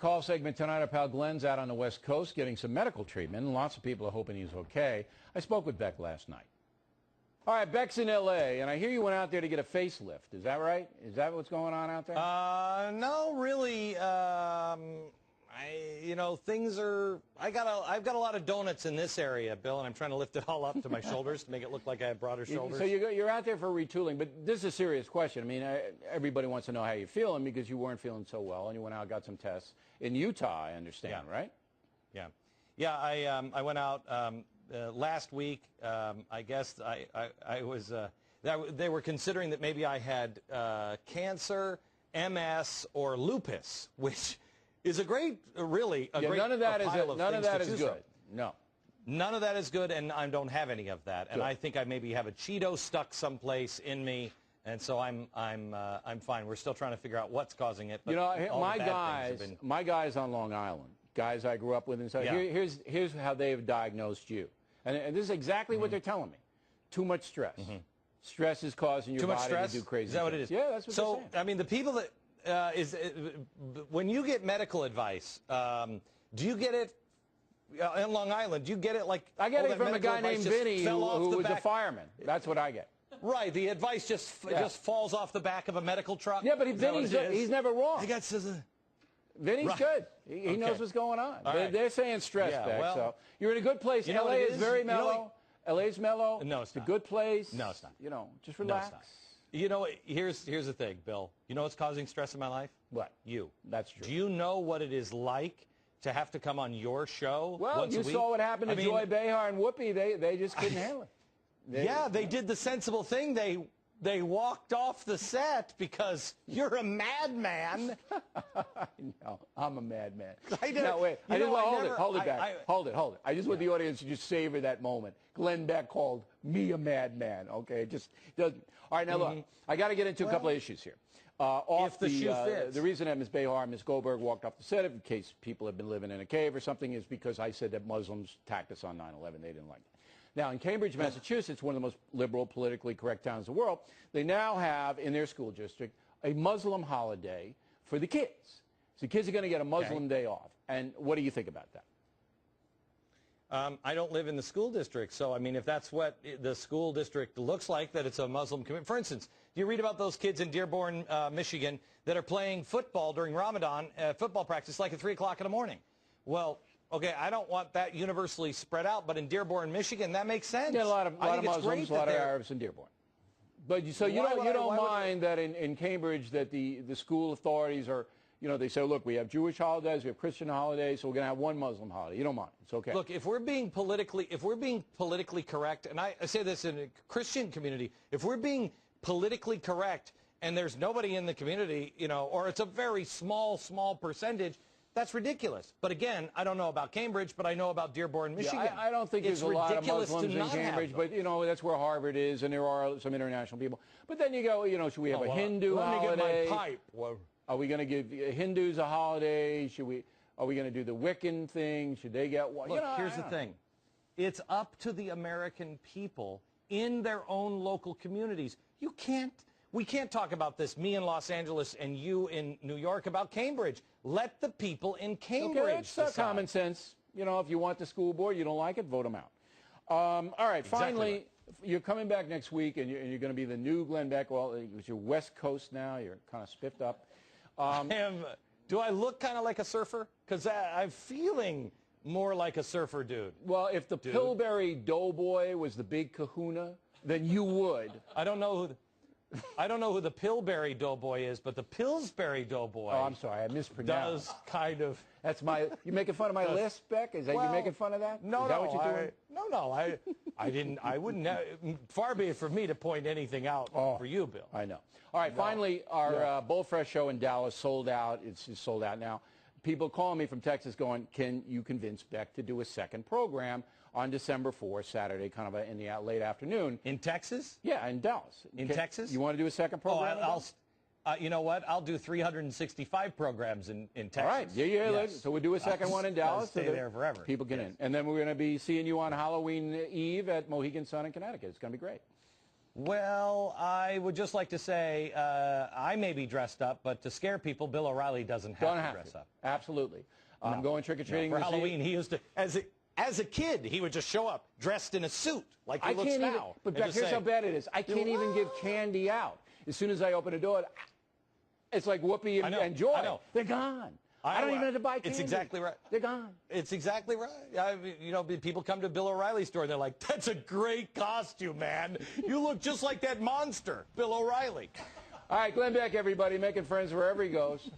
call segment tonight. Our pal Glenn's out on the West Coast getting some medical treatment, and lots of people are hoping he's okay. I spoke with Beck last night. All right, Beck's in L.A., and I hear you went out there to get a facelift. Is that right? Is that what's going on out there? No, really. Things are. I've got a lot of donuts in this area, Bill, and I'm trying to lift it all up to my shoulders to make it look like I have broader shoulders. So you're out there for retooling, but this is a serious question. I mean, everybody wants to know how you're feeling because you weren't feeling so well, and you went out and got some tests in Utah, I understand, right? Yeah. I went out last week. I guess I was. They were considering that maybe I had cancer, MS, or lupus, which is great none of that is good. No. None of that is good, and I don't have any of that. And I think I maybe have a Cheeto stuck someplace in me, and so I'm fine. We're still trying to figure out what's causing it. But you know, my guys on Long Island, guys I grew up with, and so here's how they've diagnosed you, and this is exactly what they're telling me: too much stress. Stress is causing your body to do crazy. Is that what it is? Yeah, that's what they're saying. I mean, the people that. When you get medical advice, do you get it in Long Island? Do you get it like I get it from a guy named Vinny who was a fireman. That's what I get. Right, the advice just falls off the back of a medical truck. Yeah, but he's never wrong. Vinny's good. He knows what's going on. They're saying stress, Beck. Well, so you're in a good place. LA is very mellow. LA's mellow. No, it's not. a good place. No, it's not. You know, just relax. No, it's not. You know, here's the thing, Bill. You know what's causing stress in my life? What? You. That's true. Do you know what it is like to have to come on your show once a week? You saw what happened to Joy Behar and Whoopi. They just couldn't handle it. They did the sensible thing. They walked off the set because you're a madman. No, I'm a madman. I know. No, wait. Hold it back. Hold it. I just want the audience to just savor that moment. Glenn Beck called me a madman. Okay, it just doesn't. All right, now look, I got to get into a couple of issues here. If the shoe fits. The reason that Ms. Behar and Ms. Goldberg walked off the set, in case people have been living in a cave or something, is because I said that Muslims attacked us on 9/11. They didn't like it. Now, in Cambridge, Massachusetts, one of the most liberal, politically correct towns in the world, they now have in their school district a Muslim holiday for the kids. So the kids are going to get a Muslim day off. And what do you think about that? I don't live in the school district, so I mean, if that's what the school district looks like, that it's a Muslim community. For instance, do you read about those kids in Dearborn, Michigan, that are playing football during Ramadan, football practice, like at 3 o'clock in the morning? Well, okay, I don't want that universally spread out, but in Dearborn, Michigan, that makes sense. Yeah, a lot of Muslims, a lot of Arabs in Dearborn. But so you don't mind that in Cambridge that the school authorities are, you know, they say, look, we have Jewish holidays, we have Christian holidays, so we're going to have one Muslim holiday. You don't mind. It's okay. Look, if we're being politically correct, and I say this in a Christian community, if we're being politically correct and there's nobody in the community, you know, or it's a very small percentage, that's ridiculous. But again, I don't know about Cambridge, but I know about Dearborn, Michigan. Yeah, I don't think there's a lot of Muslims in Cambridge, but, you know, that's where Harvard is, and there are some international people. But then you go, you know, should we have a Hindu holiday? Let me get my pipe. Are we going to give Hindus a holiday? Are we going to do the Wiccan thing? Should they get one? Look, here's the thing. It's up to the American people in their own local communities. We can't talk about this, me in Los Angeles and you in New York, about Cambridge. Let the people in Cambridge decide. It's common sense. You know, if you want the school board, you don't like it, vote them out. All right, finally, you're coming back next week, and you're going to be the new Glenn Beck. Well, you're West Coast now. You're kind of spiffed up. Do I look kind of like a surfer? Because I'm feeling more like a surfer dude. Well, if the Pillsbury Doughboy was the big kahuna, then you would. I don't know who the Pillsbury Doughboy is, but the Pillsbury Doughboy. Oh, I'm sorry, I mispronounced. Does kind of. That's my. You making fun of my lisp, Beck? Is that you making fun of that? No, is that what you're doing? No. I didn't. I wouldn't. Far be it from me to point anything out for you, Bill. I know. All right. Finally, our Bull Fresh show in Dallas sold out. It's sold out now. People calling me from Texas going, can you convince Beck to do a second program on December 4th, Saturday, kind of in the late afternoon. In Texas? Yeah, in Dallas. In Texas? You want to do a second program? You know what? I'll do 365 programs in Texas. All right. Yeah. So we'll do a second one in Dallas. Stay there forever. People get in. And then we're going to be seeing you on Halloween Eve at Mohegan Sun in Connecticut. It's going to be great. Well, I would just like to say I may be dressed up, but to scare people, Bill O'Reilly doesn't have to dress up. Absolutely. I'm going trick-or-treating for Halloween. He used to, as a kid, he would just show up dressed in a suit like he looks now. But Beck, here's how bad it is. I can't even give candy out. As soon as I open the door, it's like Whoopi and Joy. I know. They're gone. I don't even have to buy candy. It's exactly right. They're gone. It's exactly right. You know, people come to Bill O'Reilly's store and they're like, "That's a great costume, man. You look just like that monster, Bill O'Reilly." All right, Glenn Beck, everybody, making friends wherever he goes.